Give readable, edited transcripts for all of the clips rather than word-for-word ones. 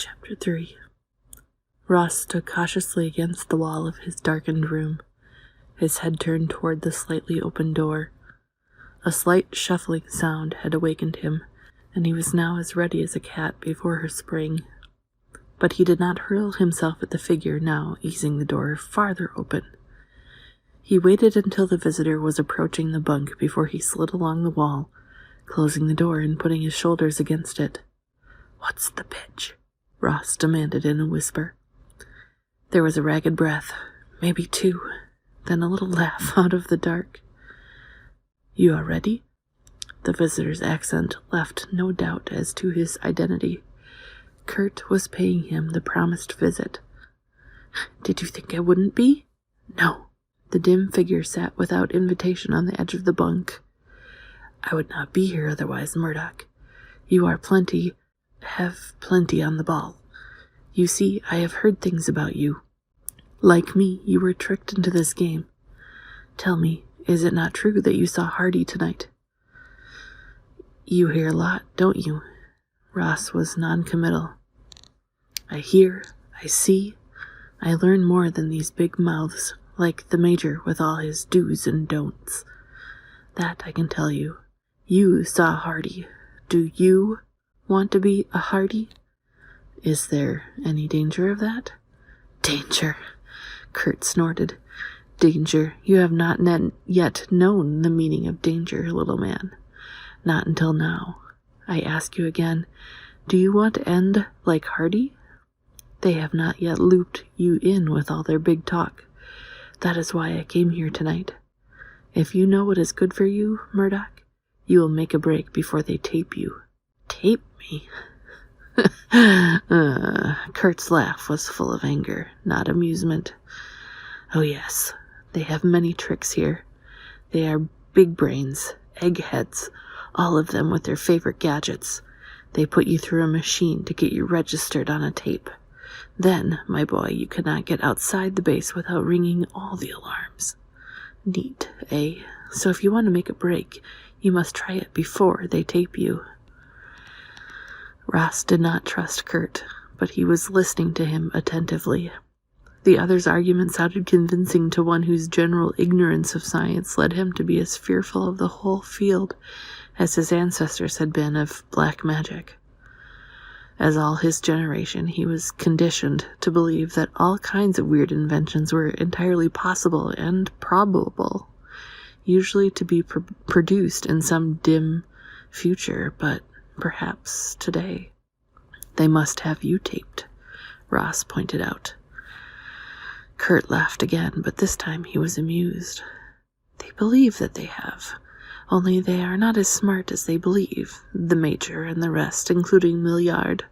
Chapter 3. Ross stood cautiously against the wall of his darkened room, his head turned toward the slightly open door. A slight shuffling sound had awakened him, and he was now as ready as a cat before her spring. But he did not hurl himself at the figure now easing the door farther open. He waited until the visitor was approaching the bunk before he slid along the wall, closing the door and putting his shoulders against it. "What's the pitch?" Ross demanded in a whisper. There was a ragged breath, maybe two, then a little laugh out of the dark. "You are ready?" The visitor's accent left no doubt as to his identity. Kurt was paying him the promised visit. "Did you think I wouldn't be?" "No." The dim figure sat without invitation on the edge of the bunk. "I would not be here otherwise, Murdoch. You are have plenty on the ball. You see, I have heard things about you. Like me, you were tricked into this game. Tell me, is it not true that you saw Hardy tonight?" "You hear a lot, don't you?" Ross was non-committal. "I hear, I see, I learn more than these big mouths, like the Major with all his do's and don'ts. That I can tell you. You saw Hardy. Do you want to be a Hardy? Is there any danger of that?" "Danger," Kurt snorted. "Danger? You have not yet known the meaning of danger, little man. Not until now. I ask you again, do you want to end like Hardy? They have not yet looped you in with all their big talk. That is why I came here tonight. If you know what is good for you, Murdoch, you will make a break before they tape you." "Tape me?" Kurt's laugh was full of anger, not amusement. "Oh yes, they have many tricks here. They are big brains, eggheads, all of them with their favorite gadgets. They put you through a machine to get you registered on a tape. Then, my boy, you cannot get outside the base without ringing all the alarms. Neat, eh? So if you want to make a break, you must try it before they tape you." Ross did not trust Kurt, but he was listening to him attentively. The other's argument sounded convincing to one whose general ignorance of science led him to be as fearful of the whole field as his ancestors had been of black magic. As all his generation, he was conditioned to believe that all kinds of weird inventions were entirely possible and probable, usually to be produced in some dim future, but perhaps today. "They must have you taped," Ross pointed out. Kurt laughed again, but this time he was amused. "They believe that they have, only they are not as smart as they believe, the Major and the rest, including Milliard.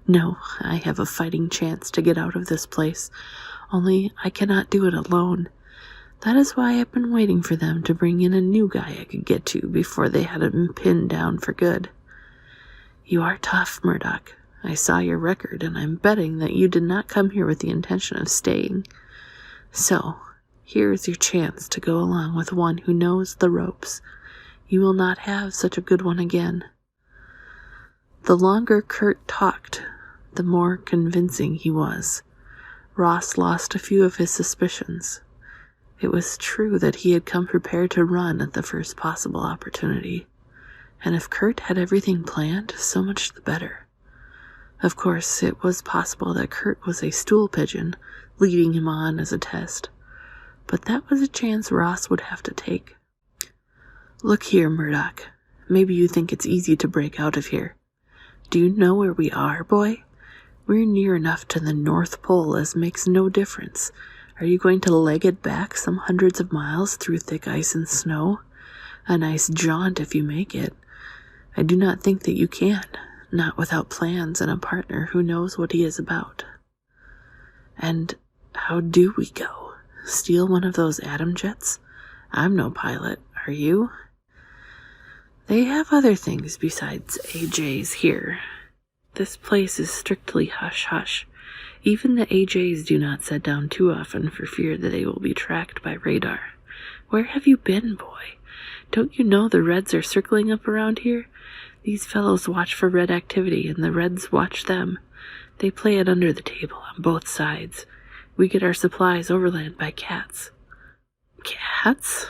No, I have a fighting chance to get out of this place, only I cannot do it alone. That is why I've been waiting for them to bring in a new guy I could get to before they had him pinned down for good. You are tough, Murdoch. I saw your record, and I'm betting that you did not come here with the intention of staying. So, here is your chance to go along with one who knows the ropes. You will not have such a good one again." The longer Kurt talked, the more convincing he was. Ross lost a few of his suspicions. It was true that he had come prepared to run at the first possible opportunity. And if Kurt had everything planned, so much the better. Of course, it was possible that Kurt was a stool pigeon, leading him on as a test. But that was a chance Ross would have to take. "Look here, Murdoch. Maybe you think it's easy to break out of here. Do you know where we are, boy? We're near enough to the North Pole as makes no difference. Are you going to leg it back some hundreds of miles through thick ice and snow? A nice jaunt if you make it. I do not think that you can, not without plans and a partner who knows what he is about." "And how do we go? Steal one of those atom jets? I'm no pilot, are you?" "They have other things besides AJs here. This place is strictly hush-hush. Even the AJs do not set down too often for fear that they will be tracked by radar. Where have you been, boy? Don't you know the Reds are circling up around here? These fellows watch for red activity, and the Reds watch them. They play it under the table on both sides. We get our supplies overland by cats. Cats?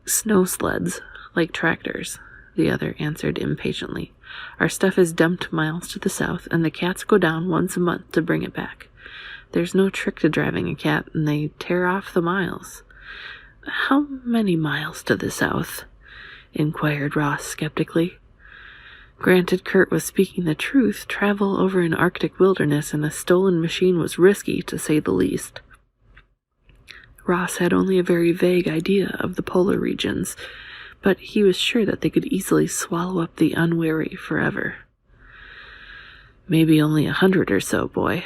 Snow sleds, like tractors, the other answered impatiently. Our stuff is dumped miles to the south, and the cats go down once a month to bring it back. There's no trick to driving a cat, and they tear off the miles. How many miles to the south? Inquired Ross skeptically. Granted, Kurt was speaking the truth. Travel over an Arctic wilderness in a stolen machine was risky, to say the least. Ross had only a very vague idea of the polar regions, but he was sure that they could easily swallow up the unwary forever. Maybe only 100 or so, boy,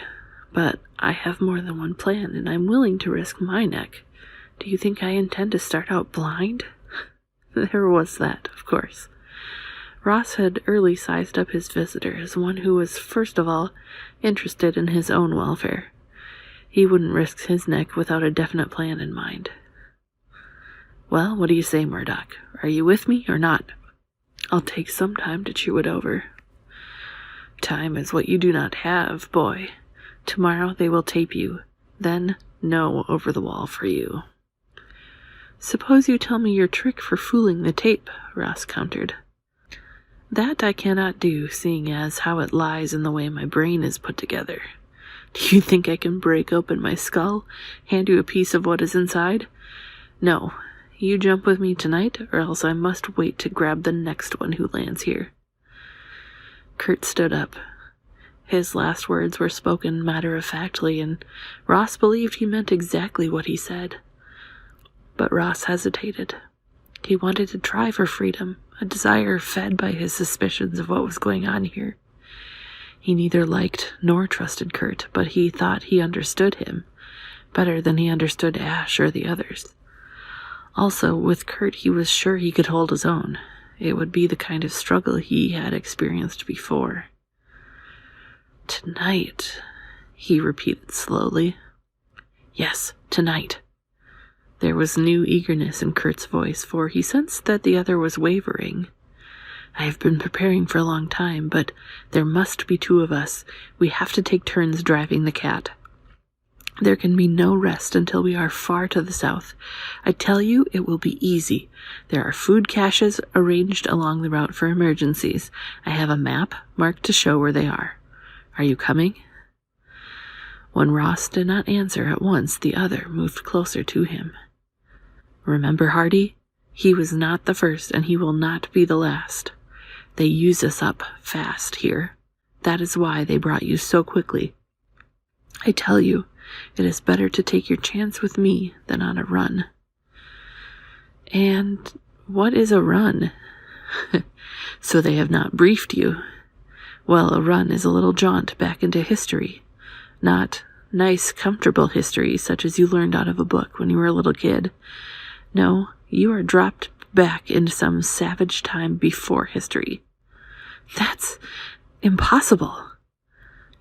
but I have more than one plan, and I'm willing to risk my neck. Do you think I intend to start out blind? There was that, of course. Ross had early sized up his visitor as one who was, first of all, interested in his own welfare. He wouldn't risk his neck without a definite plan in mind. Well, what do you say, Murdoch? Are you with me or not? I'll take some time to chew it over. Time is what you do not have, boy. Tomorrow they will tape you. Then, no over the wall for you. Suppose you tell me your trick for fooling the tape, Ross countered. That I cannot do, seeing as how it lies in the way my brain is put together. Do you think I can break open my skull, hand you a piece of what is inside? No. You jump with me tonight, or else I must wait to grab the next one who lands here. Kurt stood up. His last words were spoken matter-of-factly, and Ross believed he meant exactly what he said. But Ross hesitated. He wanted to try for freedom, a desire fed by his suspicions of what was going on here. He neither liked nor trusted Kurt, but he thought he understood him, better than he understood Ash or the others. Also, with Kurt he was sure he could hold his own. It would be the kind of struggle he had experienced before. Tonight, he repeated slowly. Yes, tonight. There was new eagerness in Kurt's voice, for he sensed that the other was wavering. I have been preparing for a long time, but there must be two of us. We have to take turns driving the cat. There can be no rest until we are far to the south. I tell you, it will be easy. There are food caches arranged along the route for emergencies. I have a map marked to show where they are. Are you coming? When Ross did not answer at once, the other moved closer to him. Remember, Hardy? He was not the first, and he will not be the last. They use us up fast here. That is why they brought you so quickly. I tell you, it is better to take your chance with me than on a run. And what is a run? So they have not briefed you. Well, a run is a little jaunt back into history. Not nice, comfortable history such as you learned out of a book when you were a little kid. No, you are dropped back into some savage time before history. That's impossible.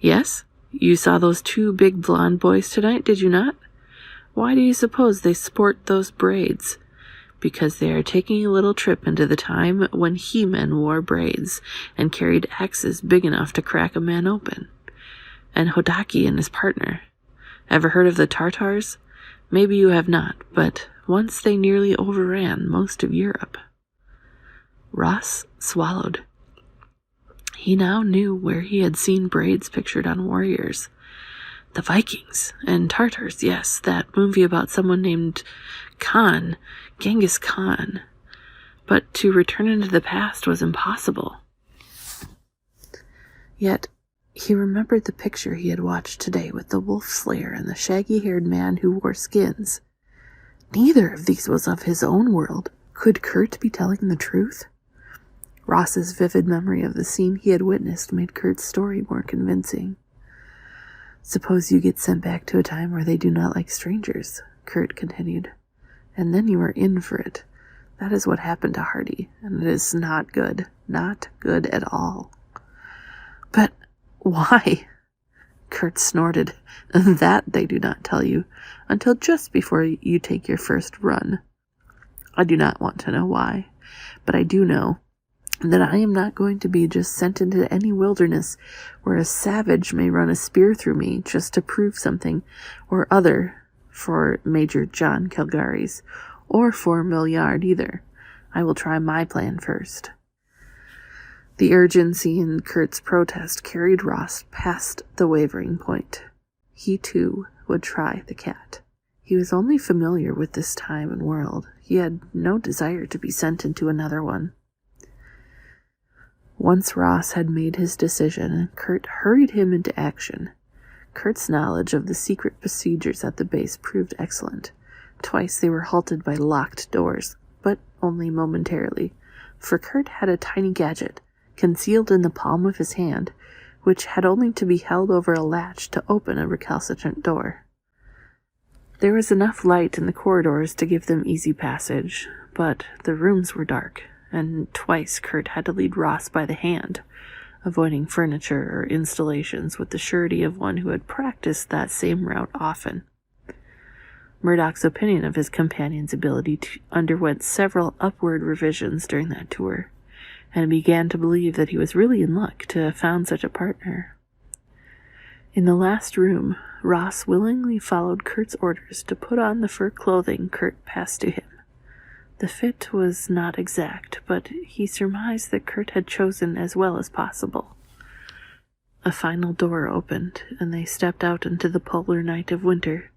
Yes? You saw those two big blonde boys tonight, did you not? Why do you suppose they sport those braids? Because they are taking a little trip into the time when he-men wore braids and carried axes big enough to crack a man open. And Hodaki and his partner. Ever heard of the Tartars? Maybe you have not, but once they nearly overran most of Europe. Ross swallowed. He now knew where he had seen braids pictured on warriors. The Vikings and Tartars, yes, that movie about someone named Khan, Genghis Khan. But to return into the past was impossible. Yet, he remembered the picture he had watched today with the wolf slayer and the shaggy-haired man who wore skins. Neither of these was of his own world. Could Kurt be telling the truth? Ross's vivid memory of the scene he had witnessed made Kurt's story more convincing. Suppose you get sent back to a time where they do not like strangers, Kurt continued. And then you are in for it. That is what happened to Hardy, and it is not good. Not good at all. But why? Kurt snorted. That they do not tell you until just before you take your first run. I do not want to know why, but I do know. that I am not going to be just sent into any wilderness where a savage may run a spear through me just to prove something or other for Major John Calgary's, or for Milliard either. I will try my plan first. The urgency in Kurt's protest carried Ross past the wavering point. He, too, would try the cat. He was only familiar with this time and world. He had no desire to be sent into another one. Once Ross had made his decision, Kurt hurried him into action. Kurt's knowledge of the secret procedures at the base proved excellent. Twice they were halted by locked doors, but only momentarily, for Kurt had a tiny gadget, concealed in the palm of his hand, which had only to be held over a latch to open a recalcitrant door. There was enough light in the corridors to give them easy passage, but the rooms were dark, and twice Kurt had to lead Ross by the hand, avoiding furniture or installations with the surety of one who had practiced that same route often. Murdoch's opinion of his companion's ability underwent several upward revisions during that tour, and began to believe that he was really in luck to have found such a partner. In the last room, Ross willingly followed Kurt's orders to put on the fur clothing Kurt passed to him. The fit was not exact, but he surmised that Kurt had chosen as well as possible. A final door opened, and they stepped out into the polar night of winter.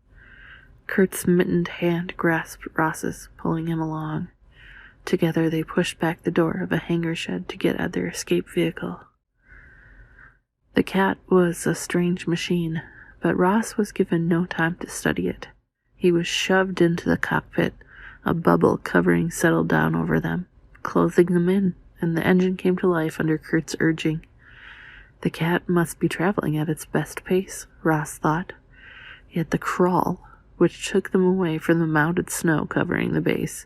Kurt's mittened hand grasped Ross's, pulling him along. Together they pushed back the door of a hangar shed to get at their escape vehicle. The cat was a strange machine, but Ross was given no time to study it. He was shoved into the cockpit. A bubble covering settled down over them, closing them in, and the engine came to life under Kurt's urging. The cat must be traveling at its best pace, Ross thought. Yet the crawl, which took them away from the mounted snow covering the base,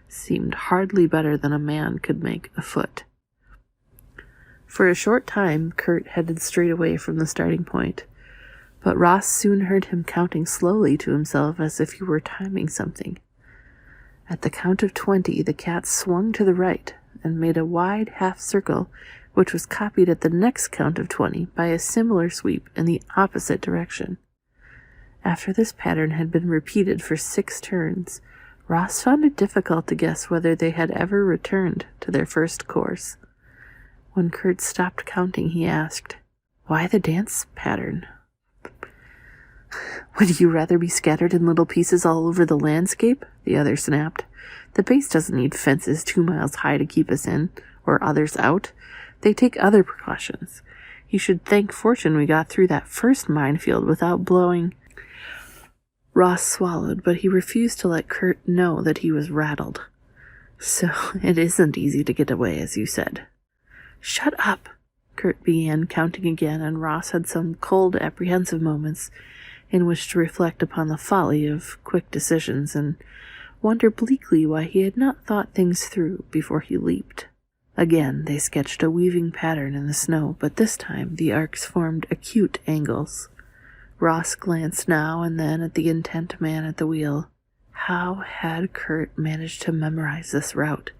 seemed hardly better than a man could make afoot. For a short time, Kurt headed straight away from the starting point, but Ross soon heard him counting slowly to himself as if he were timing something. At the count of 20, the cat swung to the right and made a wide half circle, which was copied at the next count of 20 by a similar sweep in the opposite direction. After this pattern had been repeated for 6 turns, Ross found it difficult to guess whether they had ever returned to their first course. When Kurt stopped counting, he asked, "Why the dance pattern?" "Would you rather be scattered in little pieces all over the landscape?" the other snapped. "The base doesn't need fences 2 miles high to keep us in, or others out. They take other precautions. You should thank fortune we got through that first minefield without blowing—" Ross swallowed, but he refused to let Kurt know that he was rattled. "So it isn't easy to get away, as you said." "Shut up!" Kurt began, counting again, and Ross had some cold, apprehensive moments in which to reflect upon the folly of quick decisions and wonder bleakly why he had not thought things through before he leaped. Again they sketched a weaving pattern in the snow, but this time the arcs formed acute angles. Ross glanced now and then at the intent man at the wheel. How had Kurt managed to memorize this route?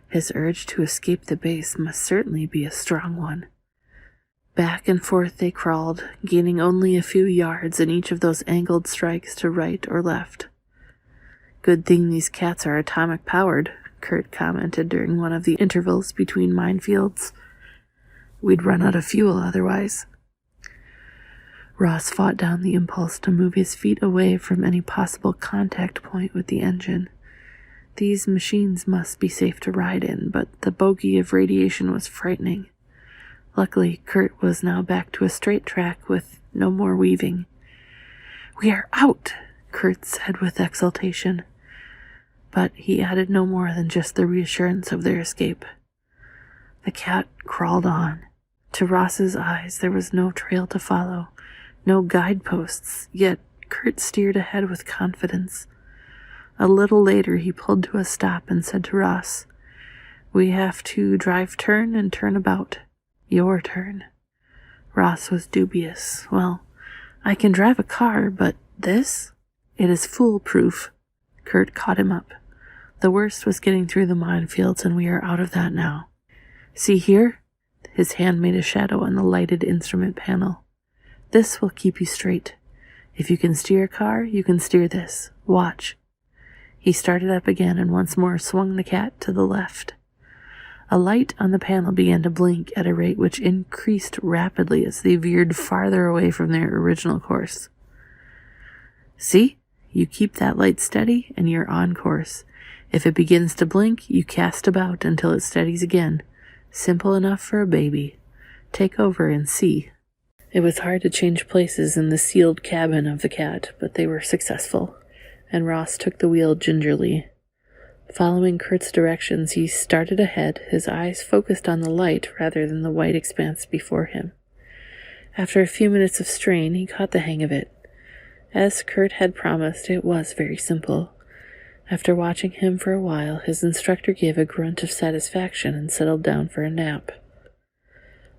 His urge to escape the base must certainly be a strong one. Back and forth they crawled, gaining only a few yards in each of those angled strikes to right or left. "Good thing these cats are atomic-powered," Kurt commented during one of the intervals between minefields. "We'd run out of fuel otherwise." Ross fought down the impulse to move his feet away from any possible contact point with the engine. These machines must be safe to ride in, but the bogey of radiation was frightening. Luckily, Kurt was now back to a straight track with no more weaving. "We are out," Kurt said with exultation. But he added no more than just the reassurance of their escape. The cat crawled on. To Ross's eyes, there was no trail to follow, no guideposts, yet Kurt steered ahead with confidence. A little later, he pulled to a stop and said to Ross, "We have to drive turn and turn about. Your turn." Ross was dubious. "Well, I can drive a car, but this? It is foolproof." Kurt caught him up. "The worst was getting through the minefields, and we are out of that now. See here? His hand made a shadow on the lighted instrument panel. This will keep you straight. If you can steer a car, you can steer this. Watch. He started up again and once more swung the cat to the left. A light on the panel began to blink at a rate which increased rapidly as they veered farther away from their original course. See? You keep that light steady and you're on course. If it begins to blink, you cast about until it steadies again. Simple enough for a baby. Take over and see. It was hard to change places in the sealed cabin of the cat, but they were successful, and Ross took the wheel gingerly. Following Kurt's directions, he started ahead, his eyes focused on the light rather than the white expanse before him. After a few minutes of strain, he caught the hang of it. As Kurt had promised, it was very simple. After watching him for a while, his instructor gave a grunt of satisfaction and settled down for a nap.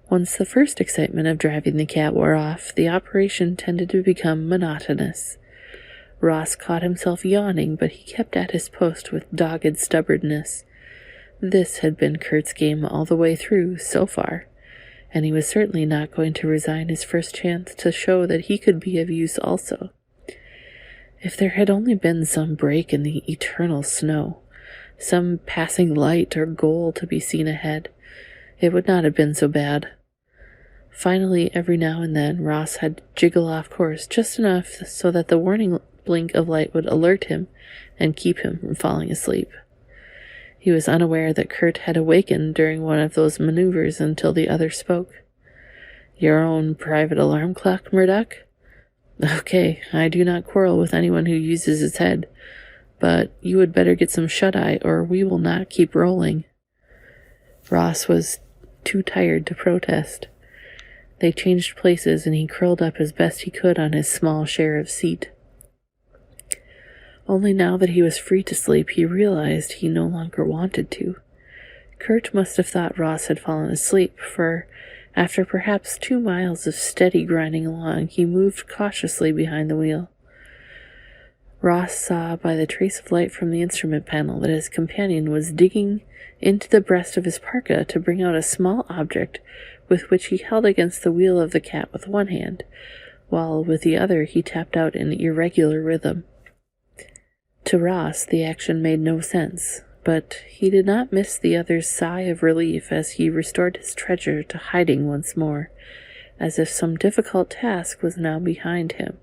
Once the first excitement of driving the cat wore off, the operation tended to become monotonous. Ross caught himself yawning, but he kept at his post with dogged stubbornness. This had been Kurt's game all the way through, so far, and he was certainly not going to resign his first chance to show that he could be of use also. If there had only been some break in the eternal snow, some passing light or goal to be seen ahead, it would not have been so bad. Finally, every now and then, Ross had to jiggle off course just enough so that the warning blink of light would alert him and keep him from falling asleep. He was unaware that Kurt had awakened during one of those maneuvers until the other spoke. "Your own private alarm clock, Murdoch? Okay, I do not quarrel with anyone who uses his head, but you had better get some shut-eye or we will not keep rolling." Ross was too tired to protest. They changed places and he curled up as best he could on his small share of seat. Only now that he was free to sleep, he realized he no longer wanted to. Kurt must have thought Ross had fallen asleep, for after perhaps 2 miles of steady grinding along, he moved cautiously behind the wheel. Ross saw by the trace of light from the instrument panel that his companion was digging into the breast of his parka to bring out a small object with which he held against the wheel of the cat with one hand, while with the other he tapped out an irregular rhythm. To Ross, the action made no sense, but he did not miss the other's sigh of relief as he restored his treasure to hiding once more, as if some difficult task was now behind him.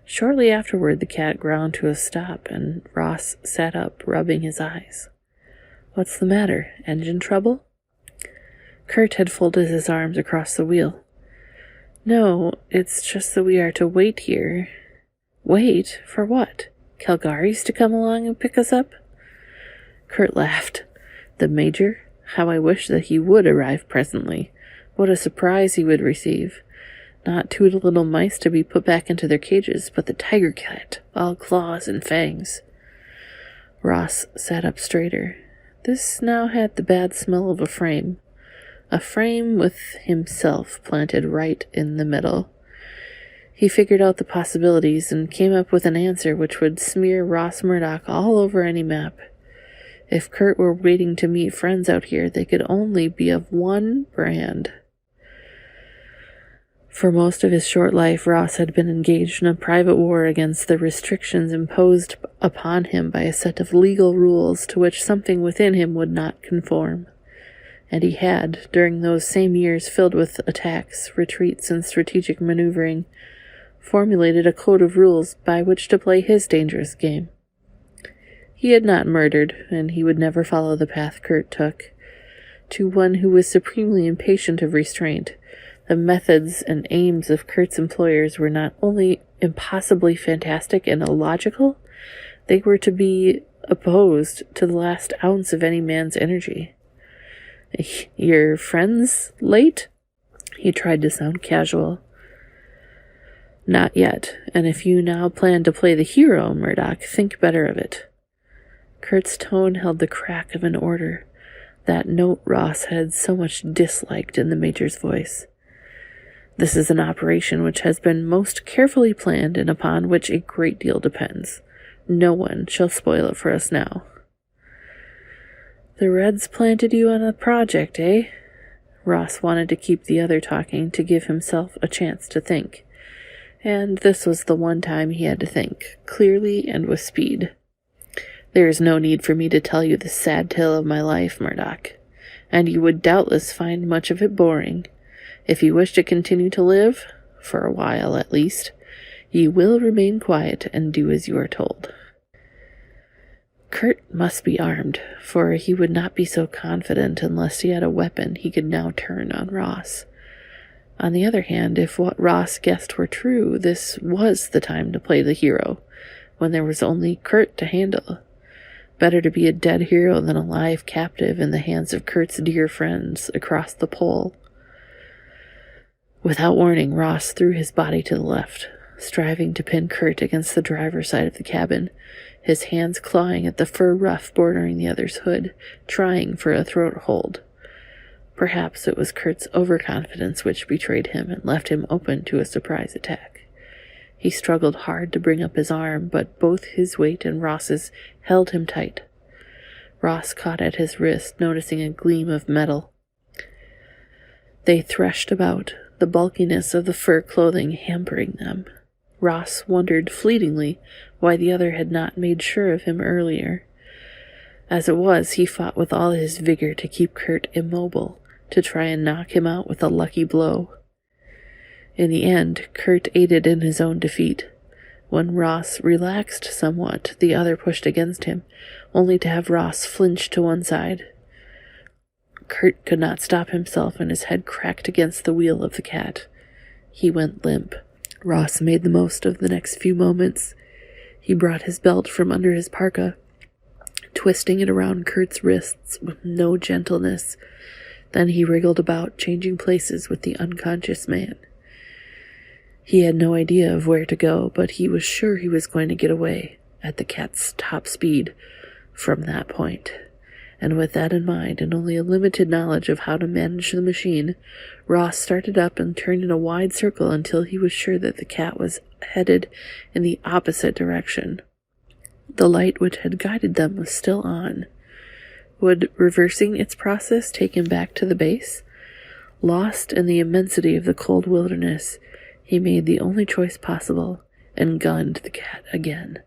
Shortly afterward, the cat ground to a stop, and Ross sat up, rubbing his eyes. "What's the matter? Engine trouble?" Kurt had folded his arms across the wheel. "No, it's just that we are to wait here." "Wait? For what? Calgary's to come along and pick us up?" Kurt laughed. "The Major? How I wish that he would arrive presently. What a surprise he would receive. Not 2 little mice to be put back into their cages, but the tiger cat, all claws and fangs." Ross sat up straighter. This now had the bad smell of a frame with himself planted right in the middle. He figured out the possibilities and came up with an answer which would smear Ross Murdoch all over any map. If Kurt were waiting to meet friends out here, they could only be of one brand. For most of his short life, Ross had been engaged in a private war against the restrictions imposed upon him by a set of legal rules to which something within him would not conform. And he had, during those same years filled with attacks, retreats, and strategic maneuvering, formulated a code of rules by which to play his dangerous game. He had not murdered, and he would never follow the path Kurt took. To one who was supremely impatient of restraint, the methods and aims of Kurt's employers were not only impossibly fantastic and illogical, they were to be opposed to the last ounce of any man's energy. "Your friends late?" He tried to sound casual. "Not yet, and if you now plan to play the hero, Murdoch, think better of it." Kurt's tone held the crack of an order, that note Ross had so much disliked in the Major's voice. "This is an operation which has been most carefully planned and upon which a great deal depends. No one shall spoil it for us now." The Reds planted you on a project, eh? Ross wanted to keep the other talking to give himself a chance to think. And this was the one time he had to think, clearly and with speed. There is no need for me to tell you the sad tale of my life, Murdoch, and you would doubtless find much of it boring. If you wish to continue to live, for a while at least, you will remain quiet and do as you are told. Kurt must be armed, for he would not be so confident unless he had a weapon he could now turn on Ross. On the other hand, if what Ross guessed were true, this was the time to play the hero, when there was only Kurt to handle. Better to be a dead hero than a live captive in the hands of Kurt's dear friends across the pole. Without warning, Ross threw his body to the left, striving to pin Kurt against the driver's side of the cabin, his hands clawing at the fur ruff bordering the other's hood, trying for a throat hold. Perhaps it was Kurt's overconfidence which betrayed him and left him open to a surprise attack. He struggled hard to bring up his arm, but both his weight and Ross's held him tight. Ross caught at his wrist, noticing a gleam of metal. They threshed about, the bulkiness of the fur clothing hampering them. Ross wondered fleetingly why the other had not made sure of him earlier. As it was, he fought with all his vigor to keep Kurt immobile, to try and knock him out with a lucky blow. In the end, Kurt aided in his own defeat. When Ross relaxed somewhat, the other pushed against him, only to have Ross flinch to one side. Kurt could not stop himself, and his head cracked against the wheel of the cat. He went limp. Ross made the most of the next few moments. He brought his belt from under his parka, twisting it around Kurt's wrists with no gentleness. Then he wriggled about, changing places with the unconscious man. He had no idea of where to go, but he was sure he was going to get away, at the cat's top speed, from that point. And with that in mind, and only a limited knowledge of how to manage the machine, Ross started up and turned in a wide circle until he was sure that the cat was headed in the opposite direction. The light which had guided them was still on. Would reversing its process take him back to the base? Lost in the immensity of the cold wilderness, he made the only choice possible and gunned the cat again.